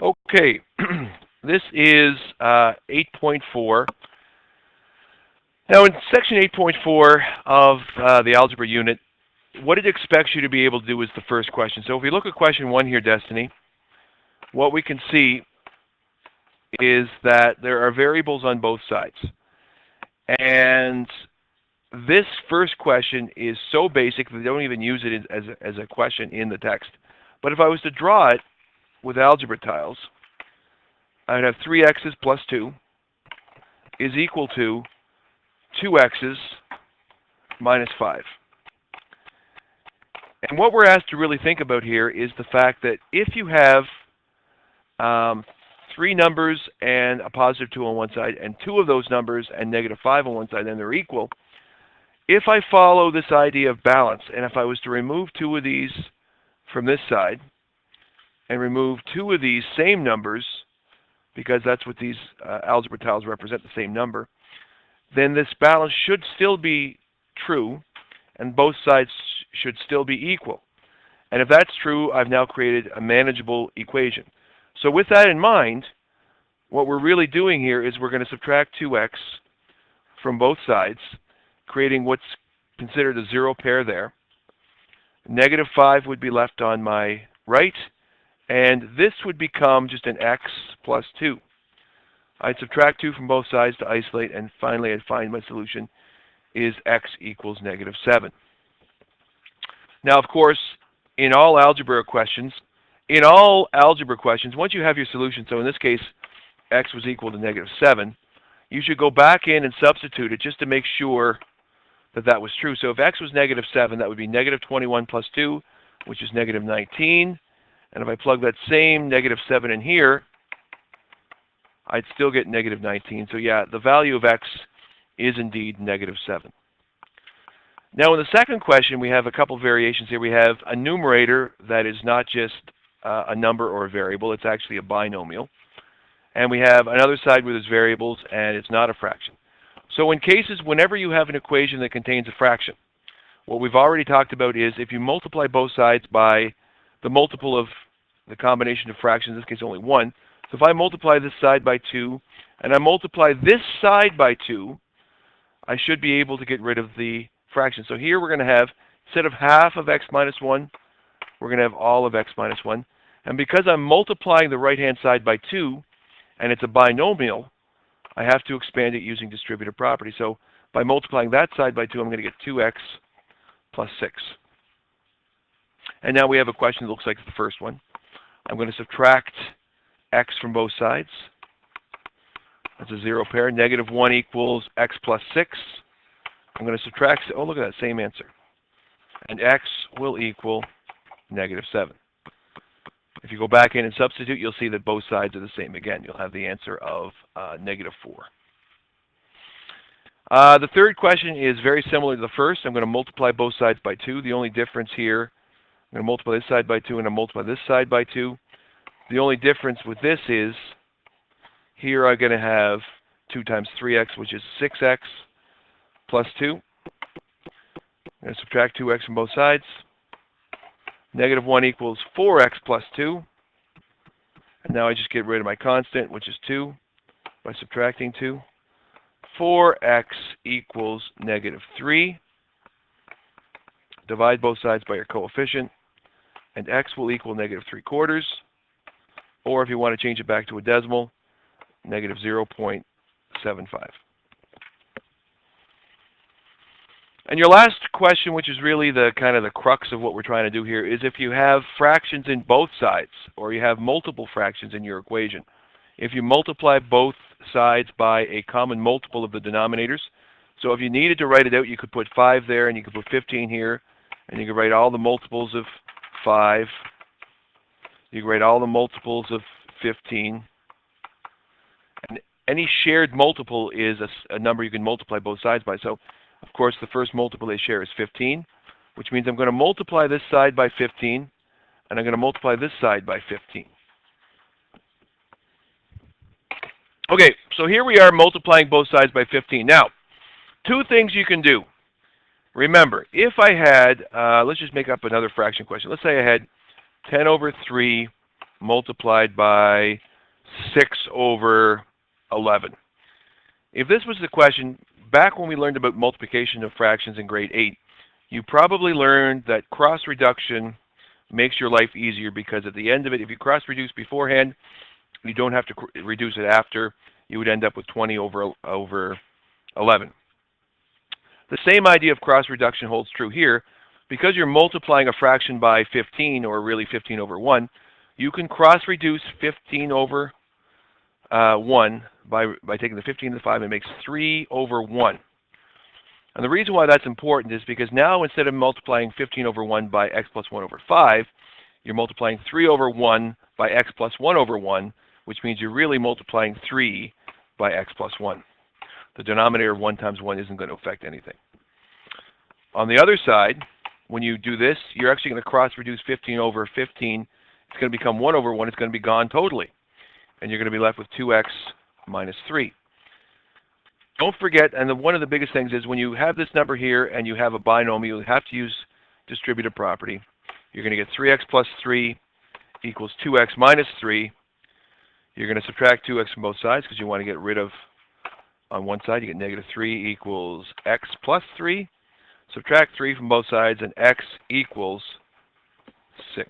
Okay, this is 8.4. Now, in section 8.4 of the algebra unit, what it expects you to be able to do is the first question. So if we look at question 1 here, Destiny, what we can see is that there are variables on both sides. And this first question is so basic that they don't even use it as a question in the text. But if I was to draw it with algebra tiles, I'd have 3x's plus 2 is equal to 2x's minus 5. And what we're asked to really think about here is the fact that if you have 3 numbers and a positive 2 on one side, and 2 of those numbers and negative 5 on one side, then they're equal. If I follow this idea of balance, and if I was to remove 2 of these from this side, and remove 2 of these same numbers, because that's what these algebra tiles represent, the same number, then this balance should still be true, and both sides should still be equal. And if that's true, I've now created a manageable equation. So with that in mind, what we're really doing here is we're going to subtract 2x from both sides, creating what's considered a zero pair there. Negative 5 would be left on my right, and this would become just an x plus 2. I'd subtract 2 from both sides to isolate, and finally I'd find my solution is x equals negative 7. Now, of course, in all algebra questions, once you have your solution, so in this case, x was equal to negative 7, you should go back in and substitute it just to make sure that that was true. So if x was negative 7, that would be negative 21 plus 2, which is negative 19. And if I plug that same negative 7 in here, I'd still get negative 19. So yeah, the value of x is indeed negative 7. Now in the second question, we have a couple variations here. We have a numerator that is not just a number or a variable, it's actually a binomial. And we have another side where there's variables and it's not a fraction. So in cases, whenever you have an equation that contains a fraction, what we've already talked about is if you multiply both sides by the multiple of the combination of fractions, in this case only 1. So if I multiply this side by 2, and I multiply this side by 2, I should be able to get rid of the fraction. So here we're going to have, instead of half of x minus 1, we're going to have all of x minus 1. And because I'm multiplying the right-hand side by 2, and it's a binomial, I have to expand it using distributive property. So by multiplying that side by 2, I'm going to get 2x plus 6. And now we have a question that looks like the first one. I'm going to subtract x from both sides. That's a zero pair. Negative 1 equals x plus 6. I'm going to subtract, oh look at that, same answer. And x will equal negative 7. If you go back in and substitute, you'll see that both sides are the same. Again, you'll have the answer of negative 4. The third question is very similar to the first. I'm going to multiply both sides by 2. The only difference here, I'm going to multiply this side by 2 and I'm going to multiply this side by 2. The only difference with this is here I'm going to have 2 times 3x, which is 6x plus 2. I'm going to subtract 2x from both sides. Negative 1 equals 4x plus 2. And now I just get rid of my constant, which is 2, by subtracting 2. 4x equals negative 3. Divide both sides by your coefficient. And x will equal negative 3/4. Or if you want to change it back to a decimal, negative 0.75. And your last question, which is really the kind of the crux of what we're trying to do here, is if you have fractions in both sides, or you have multiple fractions in your equation. If you multiply both sides by a common multiple of the denominators, so if you needed to write it out, you could put 5 there, and you could put 15 here, and you could write all the multiples of 5. You can write all the multiples of 15. And any shared multiple is a number you can multiply both sides by. So, of course, the first multiple they share is 15, which means I'm going to multiply this side by 15, and I'm going to multiply this side by 15. Okay, so here we are multiplying both sides by 15. Now, 2 things you can do. Remember, if I had, let's just make up another fraction question. Let's say I had 10 over 3 multiplied by 6 over 11. If this was the question, back when we learned about multiplication of fractions in grade 8, you probably learned that cross reduction makes your life easier because at the end of it, if you cross reduce beforehand, you don't have to reduce it after. You would end up with 20 over 11. The same idea of cross reduction holds true here. Because you're multiplying a fraction by 15, or really 15 over 1, you can cross reduce 15 over 1 by taking the 15 to the 5, and it makes 3 over 1. And the reason why that's important is because now instead of multiplying 15 over 1 by x plus 1 over 5, you're multiplying 3 over 1 by x plus 1 over 1, which means you're really multiplying 3 by x plus 1. The denominator of 1 times 1 isn't going to affect anything. On the other side, when you do this, you're actually going to cross reduce 15 over 15. It's going to become 1 over 1. It's going to be gone totally. And you're going to be left with 2x minus 3. Don't forget, and one of the biggest things is when you have this number here and you have a binomial, you have to use distributive property. You're going to get 3x plus 3 equals 2x minus 3. You're going to subtract 2x from both sides because you want to get rid of, on one side, you get negative 3 equals x plus 3. Subtract 3 from both sides, and x equals 6.